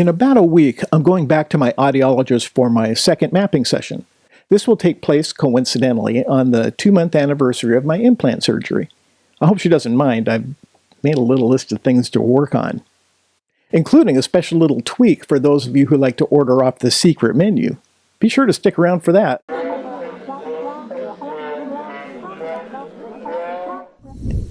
In about a week, I'm going back to my audiologist for my second mapping session. This will take place coincidentally on the 2-month anniversary of my implant surgery. I hope she doesn't mind. I've made a little list of things to work on, including a special little tweak for those of you who like to order off the secret menu. Be sure to stick around for that.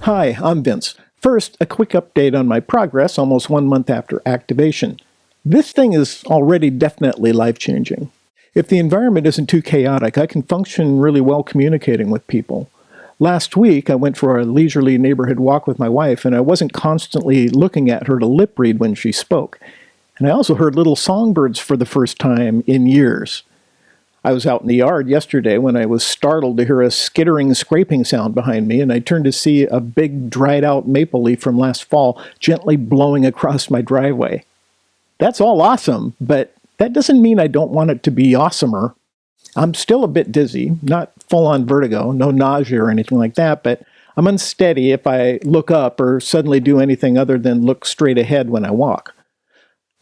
Hi, I'm Vince. First, a quick update on my progress almost 1 month after activation. This thing is already definitely life-changing. If the environment isn't too chaotic, I can function really well communicating with people. Last week, I went for a leisurely neighborhood walk with my wife, and I wasn't constantly looking at her to lip read when she spoke. And I also heard little songbirds for the first time in years. I was out in the yard yesterday when I was startled to hear a skittering, scraping sound behind me, and I turned to see a big, dried-out maple leaf from last fall gently blowing across my driveway. That's all awesome, but that doesn't mean I don't want it to be awesomer. I'm still a bit dizzy, not full-on vertigo, no nausea or anything like that, but I'm unsteady if I look up or suddenly do anything other than look straight ahead when I walk.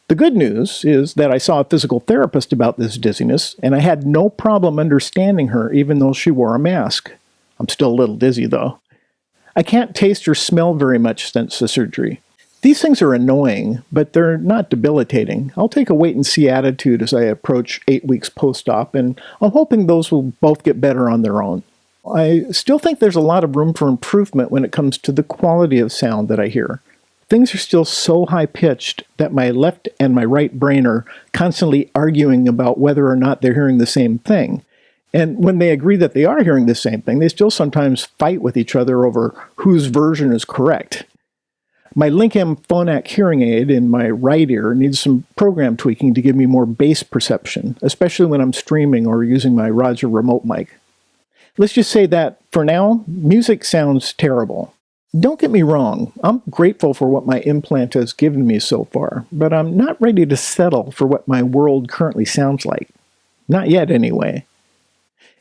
The good news is that I saw a physical therapist about this dizziness, and I had no problem understanding her even though she wore a mask. I'm still a little dizzy, though. I can't taste or smell very much since the surgery. These things are annoying, but they're not debilitating. I'll take a wait-and-see attitude as I approach 8 weeks post-op, and I'm hoping those will both get better on their own. I still think there's a lot of room for improvement when it comes to the quality of sound that I hear. Things are still so high-pitched that my left and my right brain are constantly arguing about whether or not they're hearing the same thing. And when they agree that they are hearing the same thing, they still sometimes fight with each other over whose version is correct. My Link-M Phonak hearing aid in my right ear needs some program tweaking to give me more bass perception, especially when I'm streaming or using my Roger remote mic. Let's just say that, for now, music sounds terrible. Don't get me wrong, I'm grateful for what my implant has given me so far, but I'm not ready to settle for what my world currently sounds like. Not yet, anyway.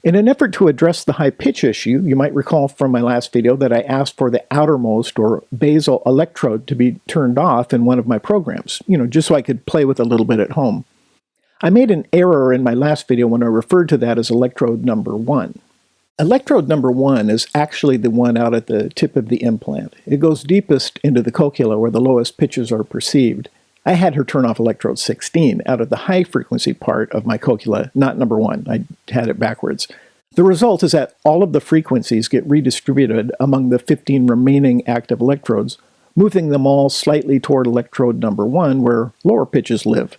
In an effort to address the high pitch issue, you might recall from my last video that I asked for the outermost or basal electrode to be turned off in one of my programs, just so I could play with a little bit at home. I made an error in my last video when I referred to that as electrode number 1. Electrode number 1 is actually the one out at the tip of the implant. It goes deepest into the cochlea where the lowest pitches are perceived. I had her turn off electrode 16 out of the high frequency part of my cochlea, not number 1. I had it backwards. The result is that all of the frequencies get redistributed among the 15 remaining active electrodes, moving them all slightly toward electrode number 1 where lower pitches live.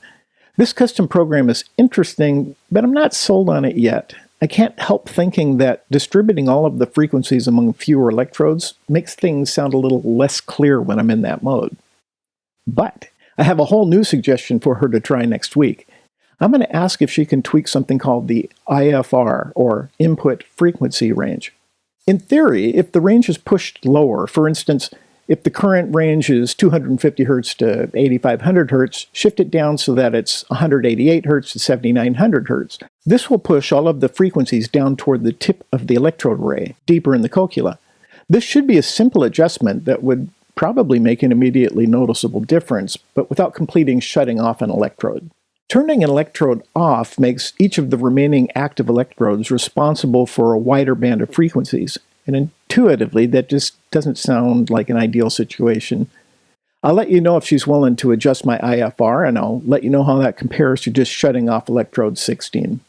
This custom program is interesting, but I'm not sold on it yet. I can't help thinking that distributing all of the frequencies among fewer electrodes makes things sound a little less clear when I'm in that mode. But I have a whole new suggestion for her to try next week. I'm going to ask if she can tweak something called the IFR, or Input Frequency Range. In theory, if the range is pushed lower, for instance, if the current range is 250 Hz to 8500 Hz, shift it down so that it's 188 Hz to 7900 Hz. This will push all of the frequencies down toward the tip of the electrode array, deeper in the cochlea. This should be a simple adjustment that would probably make an immediately noticeable difference, but without completing shutting off an electrode. Turning an electrode off makes each of the remaining active electrodes responsible for a wider band of frequencies, and intuitively that just doesn't sound like an ideal situation. I'll let you know if she's willing to adjust my IFR, and I'll let you know how that compares to just shutting off electrode 16.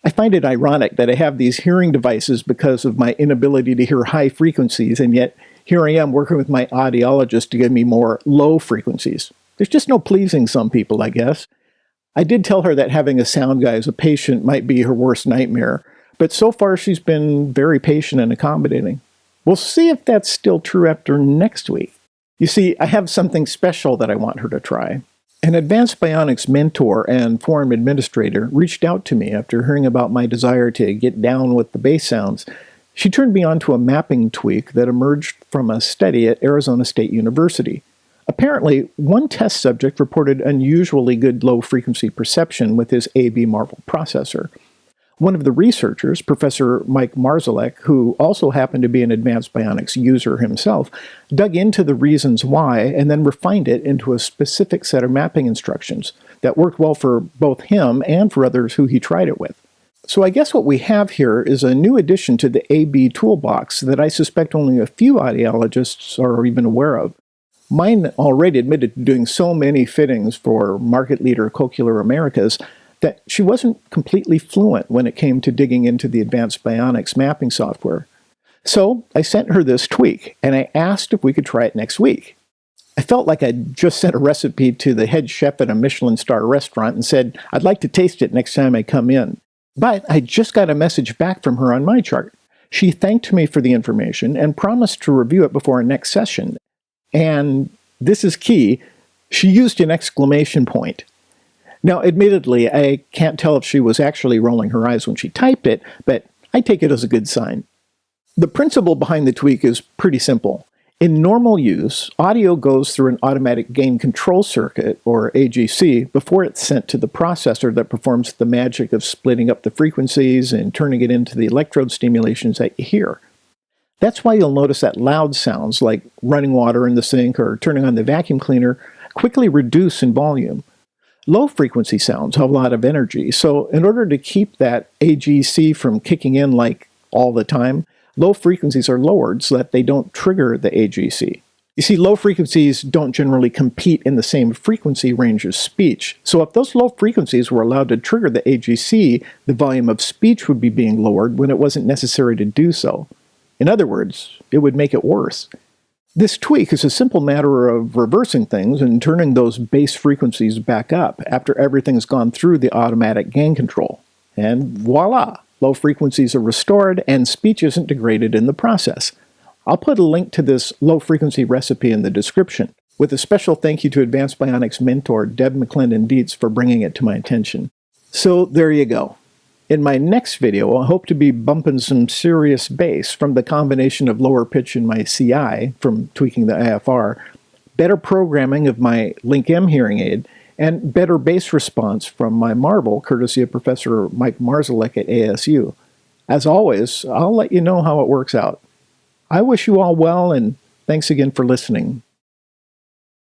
I find it ironic that I have these hearing devices because of my inability to hear high frequencies, and yet here I am working with my audiologist to give me more low frequencies. There's just no pleasing some people, I guess. I did tell her that having a sound guy as a patient might be her worst nightmare, but so far she's been very patient and accommodating. We'll see if that's still true after next week. You see, I have something special that I want her to try. An advanced bionics mentor and forum administrator reached out to me after hearing about my desire to get down with the bass sounds. She turned me on to a mapping tweak that emerged from a study at Arizona State University. Apparently, one test subject reported unusually good low-frequency perception with his AB Marvel processor. One of the researchers, Professor Mike Marzalek, who also happened to be an advanced bionics user himself, dug into the reasons why and then refined it into a specific set of mapping instructions that worked well for both him and for others who he tried it with. So I guess what we have here is a new addition to the AB toolbox that I suspect only a few audiologists are even aware of. Mine already admitted to doing so many fittings for market leader Cochlear Americas that she wasn't completely fluent when it came to digging into the advanced bionics mapping software. So I sent her this tweak, and I asked if we could try it next week. I felt like I'd just sent a recipe to the head chef at a Michelin star restaurant and said, I'd like to taste it next time I come in. But I just got a message back from her on my chart. She thanked me for the information and promised to review it before our next session. And this is key, she used an exclamation point. Now, admittedly, I can't tell if she was actually rolling her eyes when she typed it, but I take it as a good sign. The principle behind the tweak is pretty simple. In normal use, audio goes through an automatic gain control circuit, or AGC, before it's sent to the processor that performs the magic of splitting up the frequencies and turning it into the electrode stimulations that you hear. That's why you'll notice that loud sounds like running water in the sink or turning on the vacuum cleaner quickly reduce in volume. Low-frequency sounds have a lot of energy, so in order to keep that AGC from kicking in like all the time, low frequencies are lowered so that they don't trigger the AGC. You see, low frequencies don't generally compete in the same frequency range as speech, so if those low frequencies were allowed to trigger the AGC, the volume of speech would be being lowered when it wasn't necessary to do so. In other words, it would make it worse. This tweak is a simple matter of reversing things and turning those base frequencies back up after everything's gone through the automatic gain control. And voila! Low frequencies are restored and speech isn't degraded in the process. I'll put a link to this low-frequency recipe in the description, with a special thank you to Advanced Bionics mentor Deb McClendon-Dietz for bringing it to my attention. So there you go. In my next video, I hope to be bumping some serious bass from the combination of lower pitch in my CI from tweaking the IFR, better programming of my Link M hearing aid, and better bass response from my Marble, courtesy of Professor Mike Marzalek at ASU. As always, I'll let you know how it works out. I wish you all well, and thanks again for listening.